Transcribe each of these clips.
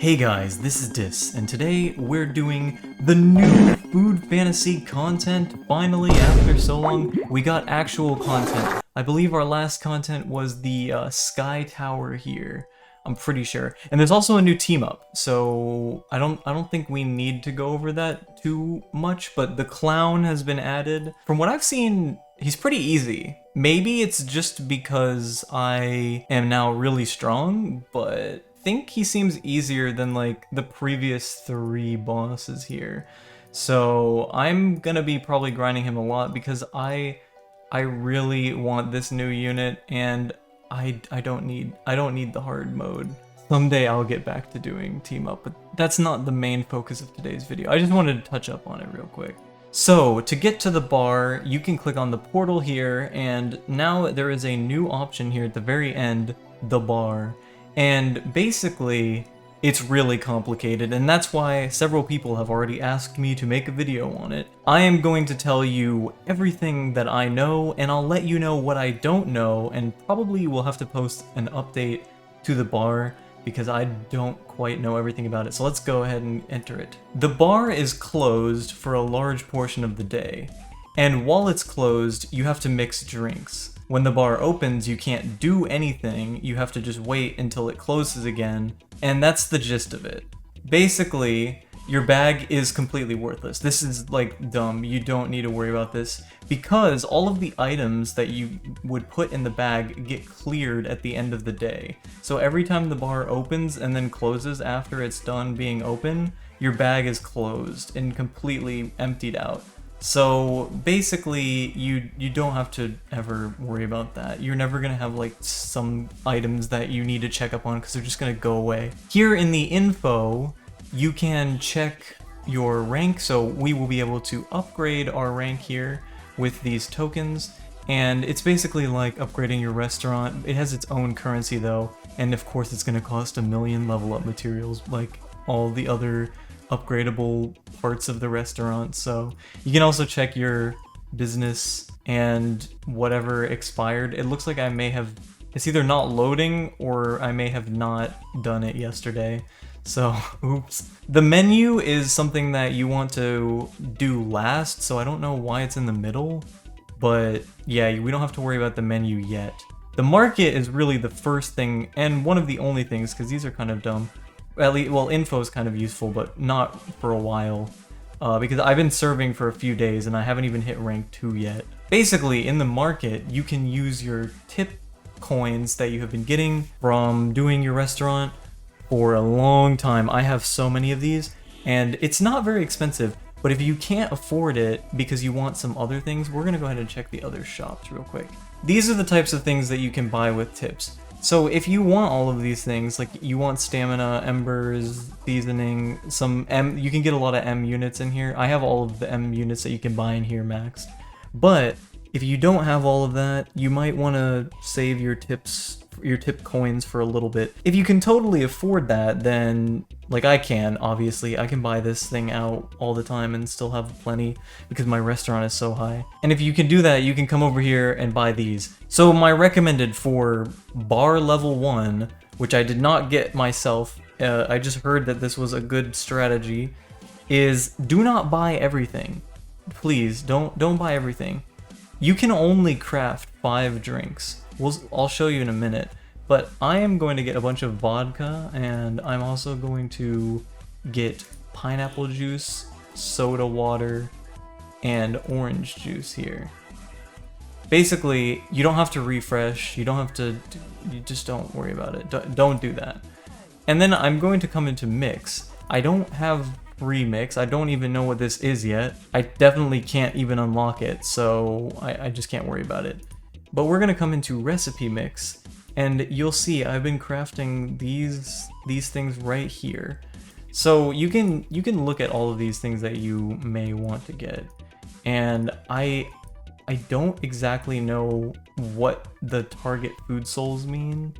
Hey guys, this is Dis, and today we're doing the new food fantasy content. Finally, after so long, we got actual content. I believe our last content was the Sky Tower here. I'm pretty sure. And there's also a new team up, so I don't think we need to go over that too much, but the clown has been added. From what I've seen, he's pretty easy. Maybe it's just because I am now really strong, but I think he seems easier than like the previous 3 bosses here. So I'm gonna be probably grinding him a lot because I really want this new unit, and I don't need the hard mode. Someday I'll get back to doing team up, but that's not the main focus of today's video. I just wanted to touch up on it real quick. So to get to the bar, you can click on the portal here, and now there is a new option here at the very end, the bar. And basically, it's really complicated, and that's why several people have already asked me to make a video on it. I am going to tell you everything that I know, and I'll let you know what I don't know, and probably will have to post an update to the bar because I don't quite know everything about it. So let's go ahead and enter it. The bar is closed for a large portion of the day, and while it's closed, you have to mix drinks. When the bar opens, you can't do anything, you have to just wait until it closes again, and that's the gist of it. Basically, your bag is completely worthless. This is like dumb, you don't need to worry about this, because all of the items that you would put in the bag get cleared at the end of the day. So every time the bar opens and then closes after it's done being open, your bag is closed and completely emptied out. So basically, you don't have to ever worry about that. You're never gonna have like some items that you need to check up on because they're just gonna go away. Here in the info, you can check your rank, so we will be able to upgrade our rank here with these tokens, and it's basically like upgrading your restaurant. It has its own currency though, and of course it's gonna cost 1,000,000 level up materials like all the other upgradable parts of the restaurant. So you can also check your business and whatever expired. It looks like I may have, it's either not loading or I may have not done it yesterday. So, oops. The menu is something that you want to do last, so I don't know why it's in the middle, but yeah, we don't have to worry about the menu yet. The market is really the first thing, and one of the only things, because these are kind of dumb. At least, well, info is kind of useful, but not for a while, because I've been serving for a few days and I haven't even hit rank 2 yet. Basically, in the market, you can use your tip coins that you have been getting from doing your restaurant for a long time. I have so many of these, and it's not very expensive, but if you can't afford it because you want some other things, we're gonna go ahead and check the other shops real quick. These are the types of things that you can buy with tips. So if you want all of these things, like you want stamina, embers, seasoning, some M, you can get a lot of M units in here. I have all of the M units that you can buy in here maxed. But if you don't have all of that, you might want to save your tips, your tip coins for a little bit. If you can totally afford that, then like I can, obviously, I can buy this thing out all the time and still have plenty because my restaurant is so high. And if you can do that, you can come over here and buy these. So my recommended for bar level 1, which I did not get myself, I just heard that this was a good strategy, is do not buy everything. Please, don't buy everything. You can only craft 5 drinks. I'll show you in a minute. But I am going to get a bunch of vodka, and I'm also going to get pineapple juice, soda water, and orange juice here. Basically, you don't have to refresh, you don't have to, you just don't worry about it. Don't do that. And then I'm going to come into mix. I don't have free mix, I don't even know what this is yet. I definitely can't even unlock it, so I just can't worry about it. But we're gonna come into recipe mix, and you'll see I've been crafting these things right here. So you can look at all of these things that you may want to get, and I don't exactly know what the target food souls mean,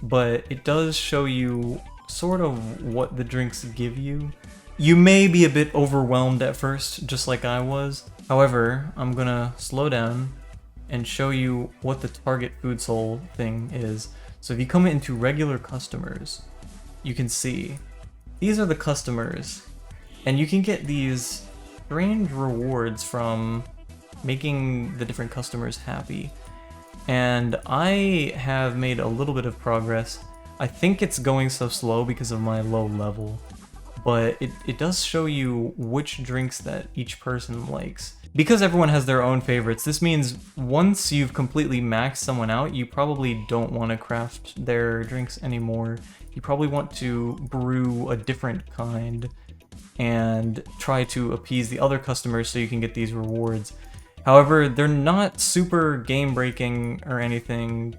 but it does show you sort of what the drinks give you. You may be a bit overwhelmed at first, just like I was. However, I'm gonna slow down and show you what the target food soul thing is. So if you come into regular customers, you can see these are the customers, and you can get these strange rewards from making the different customers happy. And I have made a little bit of progress. I think it's going so slow because of my low level, but it does show you which drinks that each person likes. Because everyone has their own favorites, this means once you've completely maxed someone out, you probably don't want to craft their drinks anymore. You probably want to brew a different kind and try to appease the other customers so you can get these rewards. However, they're not super game-breaking or anything,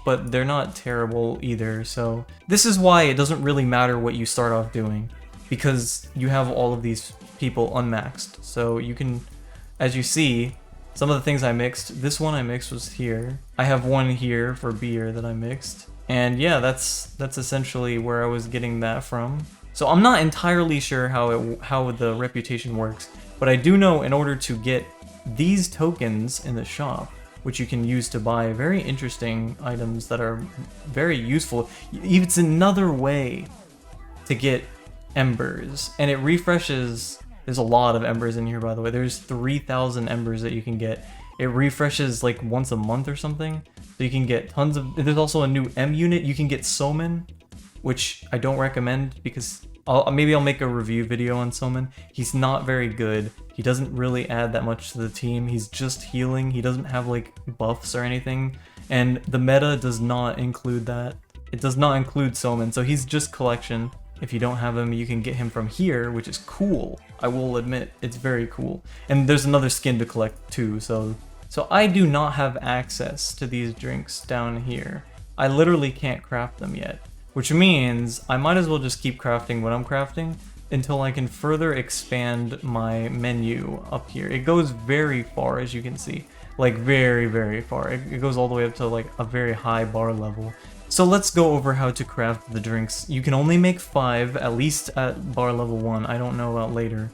but they're not terrible either, so this is why it doesn't really matter what you start off doing, because you have all of these people unmaxed. So you can, as you see, some of the things I mixed, this one I mixed was here. I have one here for beer that I mixed, and yeah, that's essentially where I was getting that from. So I'm not entirely sure how the reputation works, but I do know in order to get these tokens in the shop, which you can use to buy very interesting items that are very useful. It's another way to get embers, and it refreshes. There's a lot of embers in here, by the way. There's 3,000 embers that you can get. It refreshes like once a month or something, so you can get tons of. There's also a new M unit. You can get Soman, which I don't recommend because maybe I'll make a review video on Soman. He's not very good. He doesn't really add that much to the team. He's just healing. He doesn't have like buffs or anything. And the meta does not include that. It does not include Soman, so he's just collection. If you don't have him, you can get him from here, which is cool. I will admit, it's very cool. And there's another skin to collect too, so I do not have access to these drinks down here. I literally can't craft them yet, which means I might as well just keep crafting what I'm crafting until I can further expand my menu up here. It goes very far, as you can see, like very, very far. It goes all the way up to like a very high bar level. So let's go over how to craft the drinks. You can only make 5, at least at bar level 1. I don't know about later.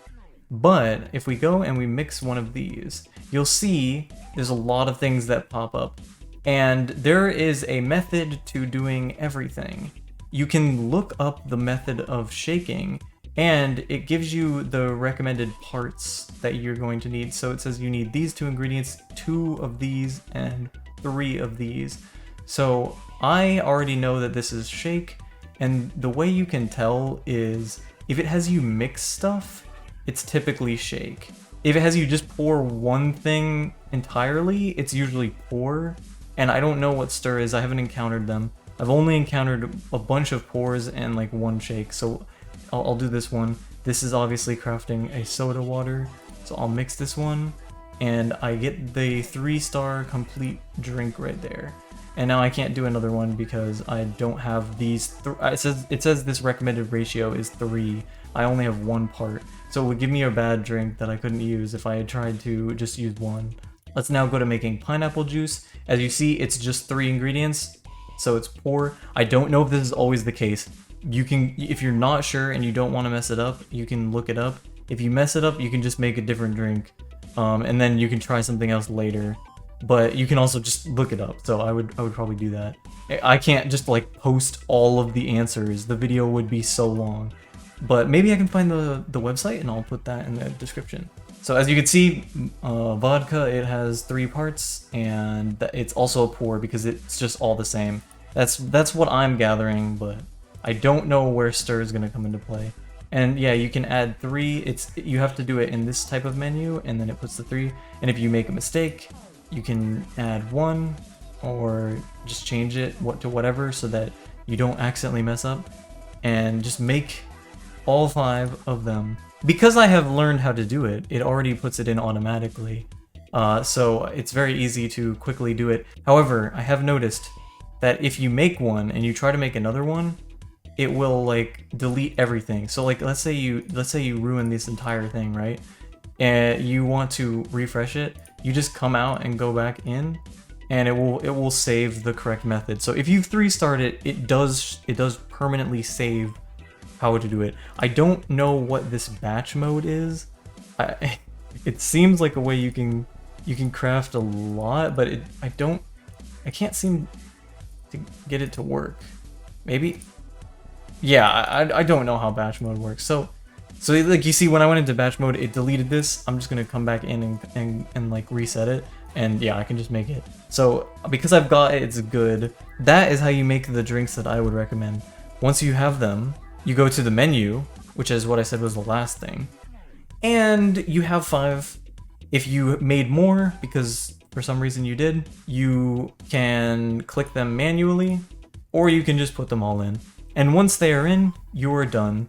But if we go and we mix one of these, you'll see there's a lot of things that pop up. And there is a method to doing everything. You can look up the method of shaking, and it gives you the recommended parts that you're going to need. So it says you need these 2 ingredients, 2 of these, and 3 of these. So I already know that this is shake, and the way you can tell is if it has you mix stuff, it's typically shake. If it has you just pour one thing entirely, it's usually pour, and I don't know what stir is. I haven't encountered them. I've only encountered a bunch of pours and like one shake, so I'll do this one. This is obviously crafting a soda water, so I'll mix this one, and I get the 3-star complete drink right there. And now I can't do another one because I don't have these. It says this recommended ratio is 3. I only have 1 part, so it would give me a bad drink that I couldn't use if I had tried to just use 1. Let's now go to making pineapple juice. As you see, it's just 3 ingredients, so it's pour. I don't know if this is always the case. You can, if you're not sure and you don't want to mess it up, you can look it up. If you mess it up, you can just make a different drink, and then you can try something else later. But you can also just look it up, so I would probably do that. I can't just like post all of the answers. The video would be so long. But maybe I can find the website and I'll put that in the description. So as you can see, vodka, it has 3 parts, and it's also a pour because it's just all the same. That's what I'm gathering, but I don't know where stir is gonna come into play. And yeah, you can add 3. You have to do it in this type of menu, and then it puts the 3. And if you make a mistake, you can add 1 or just change it to whatever so that you don't accidentally mess up, and just make all 5 of them. Because I have learned how to do it, it already puts it in automatically. So it's very easy to quickly do it. However, I have noticed that if you make one and you try to make another one, it will like delete everything. So like let's say you ruin this entire thing, right? And you want to refresh it, you just come out and go back in, and it will save the correct method. So if you 3-starred it, it does permanently save how to do it. I don't know what this batch mode is. It seems like a way you can craft a lot, but I can't seem to get it to work. Maybe yeah, I don't know how batch mode works. So like you see, when I went into batch mode, it deleted this. I'm just gonna come back in and like reset it, and yeah, I can just make it. So because I've got it, it's good. That is how you make the drinks that I would recommend. Once you have them, you go to the menu, which is what I said was the last thing, and you have 5. If you made more, because for some reason you did, you can click them manually, or you can just put them all in. And once they are in, you are done.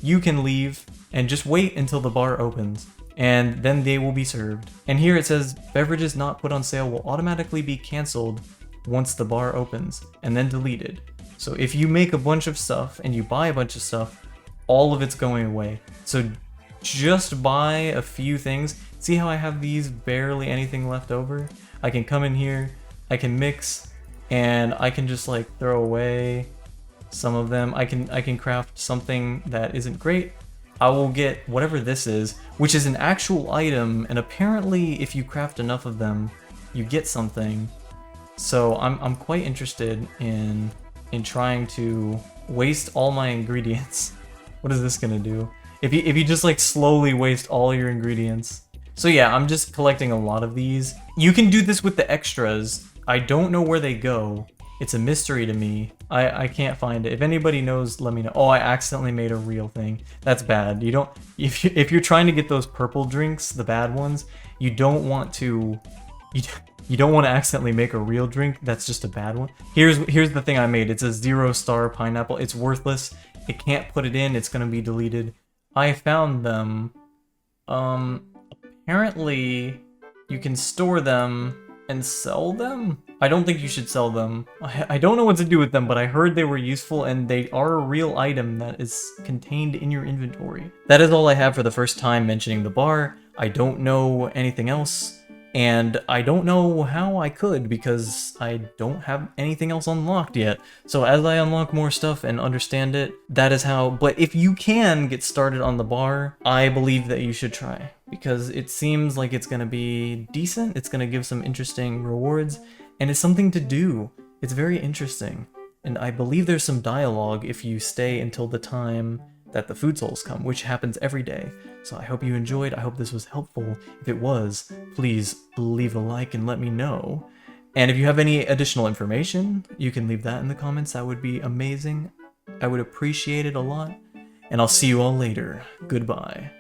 You can leave and just wait until the bar opens, and then they will be served. And here it says, beverages not put on sale will automatically be canceled once the bar opens, and then deleted. So if you make a bunch of stuff and you buy a bunch of stuff, all of it's going away. So just buy a few things. See how I have these barely anything left over? I can come in here, I can mix, and I can just like throw away some of them. I can craft something that isn't great. I will get whatever this is, which is an actual item, and apparently if you craft enough of them, you get something. So I'm quite interested in trying to waste all my ingredients. What is this gonna do? If you just like slowly waste all your ingredients. So yeah, I'm just collecting a lot of these. You can do this with the extras. I don't know where they go. It's a mystery to me. I can't find it. If anybody knows, let me know. Oh, I accidentally made a real thing. That's bad. You don't, if you're trying to get those purple drinks, the bad ones, you don't want to accidentally make a real drink. That's just a bad one. Here's the thing I made. It's a 0-star pineapple. It's worthless. It can't put it in. It's gonna be deleted. I found them. Apparently you can store them and sell them? I don't think you should sell them. I don't know what to do with them, but I heard they were useful and they are a real item that is contained in your inventory. That is all I have for the first time mentioning the bar. I don't know anything else, and I don't know how I could because I don't have anything else unlocked yet. So as I unlock more stuff and understand it, that is how. But if you can get started on the bar, I believe that you should try, because it seems like it's gonna be decent. It's gonna give some interesting rewards, and it's something to do. It's very interesting, and I believe there's some dialogue if you stay until the time that the food souls come, which happens every day. So I hope you enjoyed. I hope this was helpful. If it was, please leave a like and let me know. And if you have any additional information, you can leave that in the comments. That would be amazing. I would appreciate it a lot. And I'll see you all later. Goodbye.